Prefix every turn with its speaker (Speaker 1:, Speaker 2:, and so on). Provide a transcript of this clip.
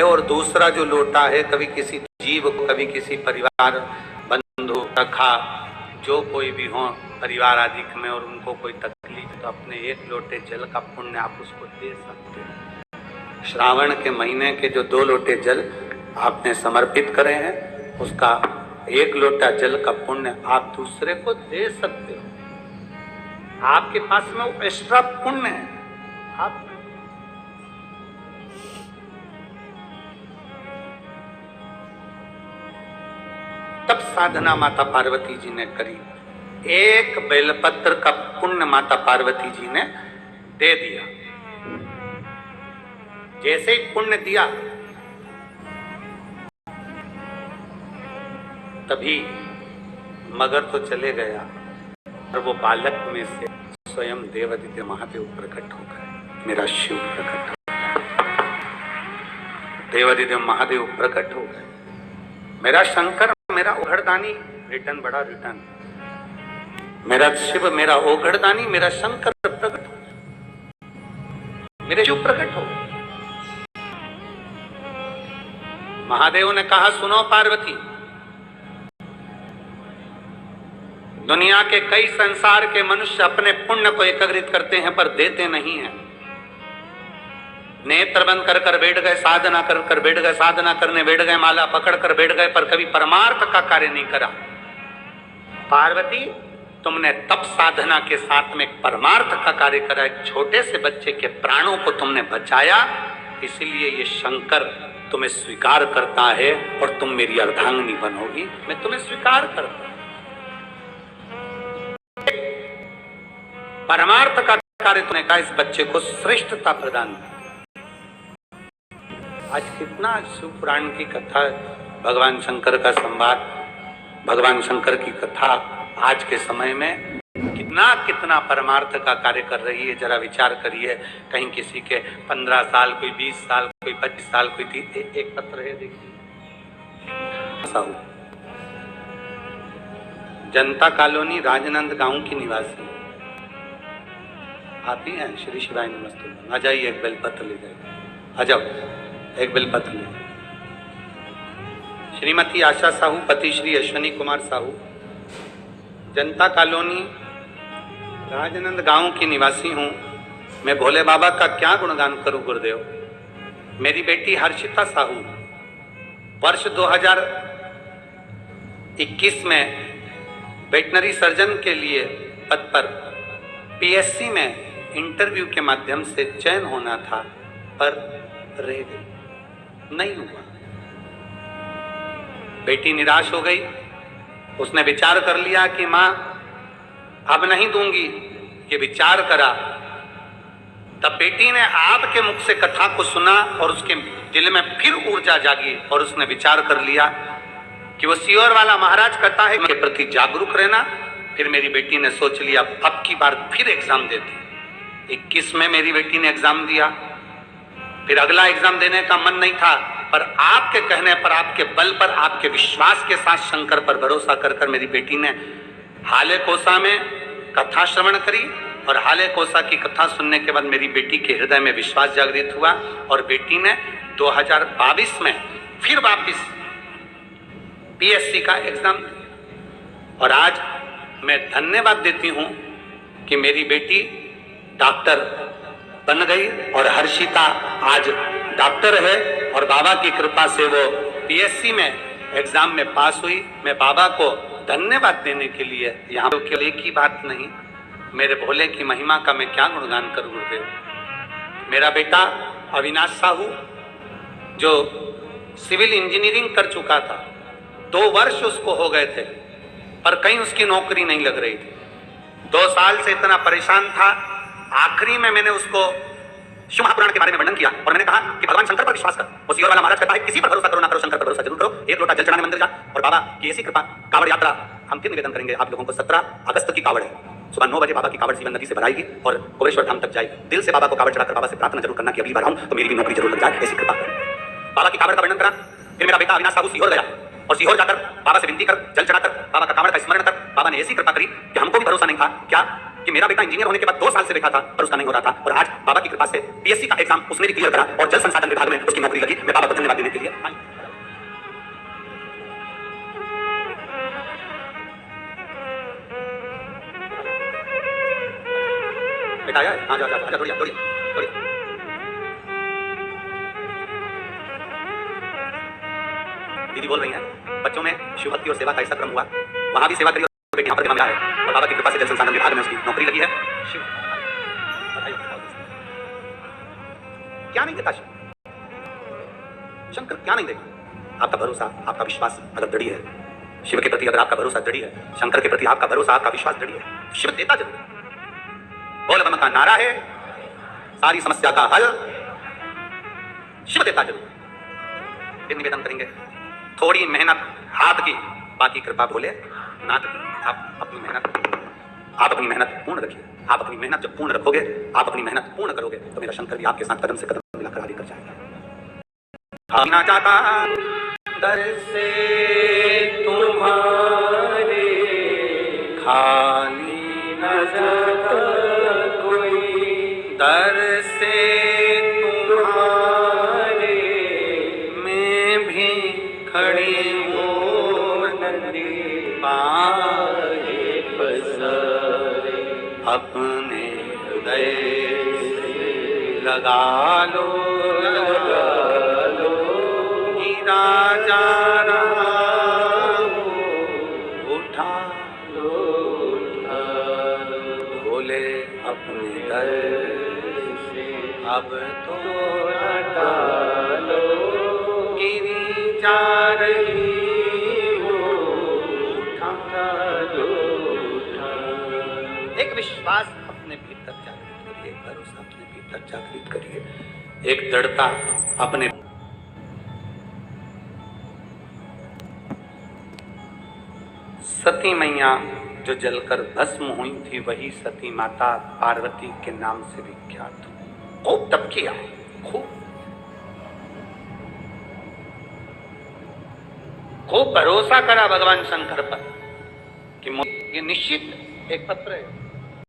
Speaker 1: और दूसरा जो लोटा है कभी किसी जीव को, कभी किसी परिवार, बंधु, सखा, जो कोई भी हो परिवार आदि में, और उनको कोई तकलीफ, तो अपने एक लोटे जल का पुण्य आप उसको दे सकते हो। श्रावण के महीने के जो 2 लोटे जल आपने समर्पित करे हैं, उसका 1 लोटा जल का पुण्य आप दूसरे को दे सकते हो। आपके पास में वो एक्स्ट्रा पुण्य है। आप तब साधना माता पार्वती जी ने करी। 1 बेलपत्र का पुण्य माता पार्वती जी ने दे दिया। जैसे ही पुण्य दिया, तभी मगर तो चले गया, और वो बालक में से स्वयं देवादित्य महादेव प्रकट हो गए। मेरा शिव प्रकट हो गए, देवादित्य महादेव प्रकट हो गए। मेरा शंकर, मेरा ओघड़दानी, रिटर्न बड़ा रिटर्न, मेरा शिव, मेरा ओघड़दानी, मेरा शंकर प्रकट हो गए, मेरे शिव प्रकट हो। महादेव ने कहा, सुनो पार्वती, दुनिया के कई संसार के मनुष्य अपने पुण्य को एकत्रित करते हैं पर देते नहीं हैं। नेत्र बंद कर कर बैठ गए, साधना कर कर बैठ गए, साधना करने बैठ गए, माला पकड़ कर बैठ गए, पर कभी परमार्थ का कार्य नहीं करा। पार्वती, तुमने तप साधना के साथ में परमार्थ का कार्य करा, एक छोटे से बच्चे के प्राणों को तुमने बचाया, इसलिए ये शंकर तुम्हें स्वीकार करता है और तुम मेरी अर्धांगिनी बनोगी। मैं तुम्हें स्वीकार करता हूं। परमार्थ का कार्य तुमने कहा, इस बच्चे को श्रेष्ठता प्रदान की। आज कितना शिव पुराण की कथा, भगवान शंकर का संवाद, भगवान शंकर की कथा आज के समय में कितना कितना परमार्थ का कार्य कर रही है। जरा विचार करिए, कहीं किसी के 15 साल, कोई 20 साल, कोई 25 साल, कोई 30, एक पत्र है देखिए, साहू, जनता कॉलोनी, राजनंद गांव की निवासी। आप ही हैं? श्री शिवाय नमस्ते। आ जाइए, एक बेलपत्र ले जाइए, आ जाओ, एक बेलपत्र ले। श्रीमती आशा साहू, पति श्री अश्विनी कुमार साहू, जनता कॉलोनी, राजनंद गांव की निवासी हूं। मैं भोले बाबा का क्या गुणगान करूं गुरुदेव। मेरी बेटी हर्षिता साहू वर्ष 2021 में वेटनरी सर्जन के लिए पद पर पीएससी में इंटरव्यू के माध्यम से चयन होना था, पर रह गई, नहीं हुआ। बेटी निराश हो गई। उसने विचार कर लिया कि मां अब नहीं दूंगी, ये विचार करा। तब बेटी ने आपके मुख से कथा को सुना और उसके दिल में फिर ऊर्जा जागी और उसने विचार कर लिया कि वो सीहोर वाला महाराज कहता है के प्रति जागरूक रहना। फिर मेरी बेटी ने सोच लिया अब की बार फिर एग्जाम देती। 21 में मेरी बेटी ने एग्जाम दिया। फिर अगला एग्जाम देने का मन नहीं था, पर आपके कहने पर, आपके बल पर, आपके विश्वास के साथ शंकर पर भरोसा कर कर मेरी बेटी ने हाले कोसा में कथा श्रवण करी। और हाले कोसा की कथा सुनने के बाद मेरी बेटी के हृदय में विश्वास जागृत हुआ और बेटी ने 2022 में फिर वापिस पीएससी का एग्जाम दिया। और आज मैं धन्यवाद देती हूं कि मेरी बेटी डॉक्टर बन गई और हर्षिता आज डॉक्टर है और बाबा की कृपा से वो पीएससी में एग्जाम में पास हुई। मैं बाबा को धन्यवाद देने के लिए यहाँ केवल एक ही बात नहीं, मेरे भोले की महिमा का मैं क्या गुणगान करूं गुरुदेव। मेरा बेटा अविनाश साहू जो सिविल इंजीनियरिंग कर चुका था, 2 वर्ष उसको हो गए थे, पर कहीं उसकी नौकरी नहीं लग रही थी। 2 साल से इतना परेशान था। आखिरी में मैंने उसको शिव महापुराण के बारे में वर्णन किया और मैंने कहा कि भगवान शंकर पर विश्वास कर। वो सीहोर वाला महाराज कहता है किसी पर भरोसा करो ना करो, शंकर पर भरोसा जरूर करो। 1 लोटा जल चढ़ाने मंदिर जा और बाबा की ऐसी कृपा। कावड़ यात्रा हम फिर निवेदन करेंगे आप लोगों को, 17 अगस्त की कावड़ है। सुबह 9 बजे बाबा की कावड़ जीवन नदी से भराएगी और कोवेश्वर धाम तक जाएगी। दिल से बाबा को कावड़ चढ़ाकर बाबा से प्रार्थना जरूर करना कि अगली बार आऊं तो मेरी भी नौकरी जरूर लग जाए, ऐसी कृपा करें। बाबा की कावड़ का वर्णन करा। फिर मेरा बेटा अविनाश साहू सीहोर गया और सीहोर जाकर बाबा से विनती कर, जल चढ़ाकर बाबा का कावड़ का स्मरण कर, बाबा ने ऐसी कृपा करी कि हमको भी भरोसा नहीं था क्या कि मेरा बेटा इंजीनियर होने के बाद 2 साल से देखा था पर उसका नहीं हो रहा था, और आज बाबा की कृपा से पीएससी का एग्जाम उसने भी क्लियर करा और जल संसाधन विभाग में उसकी नौकरी लगी। मैं बाबा को धन्यवाद देने के लिए बेटा आया है? हाँ, जा दौड़िए दौड़िए दौड़िए। दीदी बोल रही हैं बच्चों में शिव भक्ति और सेवा का ऐसा क्रम हुआ, वहां भी सेवा करी और बेटी यहाँ पर मिला है, और बाबा की कृपा से जल संसाधन विभाग में उसकी नौकरी लगी है। शिव क्या नहीं देता शिव? शंकर क्या नहीं देगा? आपका भरोसा, आपका विश्वास अगर दृढ़ है, शिव के प्रति अगर आपका भरोसा दृढ़ है, शंकर के प्रति आपका भरोसा, आपका विश्वास दृढ़ है, शिव देता जरूर। बोल बम का नारा है, सारी समस्या का हल शिव देता जरूर। फिर निवेदन करेंगे थोड़ी मेहनत हाथ की, बाकी कृपा भोले नाथ की। आप अपनी मेहनत पूर्ण रखिए। आप अपनी मेहनत जब पूर्ण रखोगे, आप अपनी मेहनत पूर्ण करोगे, तो मेरा शंकर भी आपके साथ कदम से कदम मिलाकर आगे कर जाएगा। हम ना चाहता दर से तुम्हारे खाली न जाता कोई, दर से तुम्हारे मैं भी खड़ी हूँ नंदी पाए पसारे, अपने हृदय से लगा लो गिरा जा रहा हूँ, उठा लो भोले अपने दर से अब तो हटा लो, गिरी जा रही हो, उठा लो। एक विश्वास अपने भीतर जागृत करिए, एक भरोसा अपने भीतर जागृत करिए, एक दृढ़ता अपने। सती मैया जो जलकर भस्म हुई थी, वही सती माता पार्वती के नाम से विख्यात हुई। खूब तप किया, खूब भरोसा करा भगवान शंकर पर कि ये निश्चित एक पत्र है।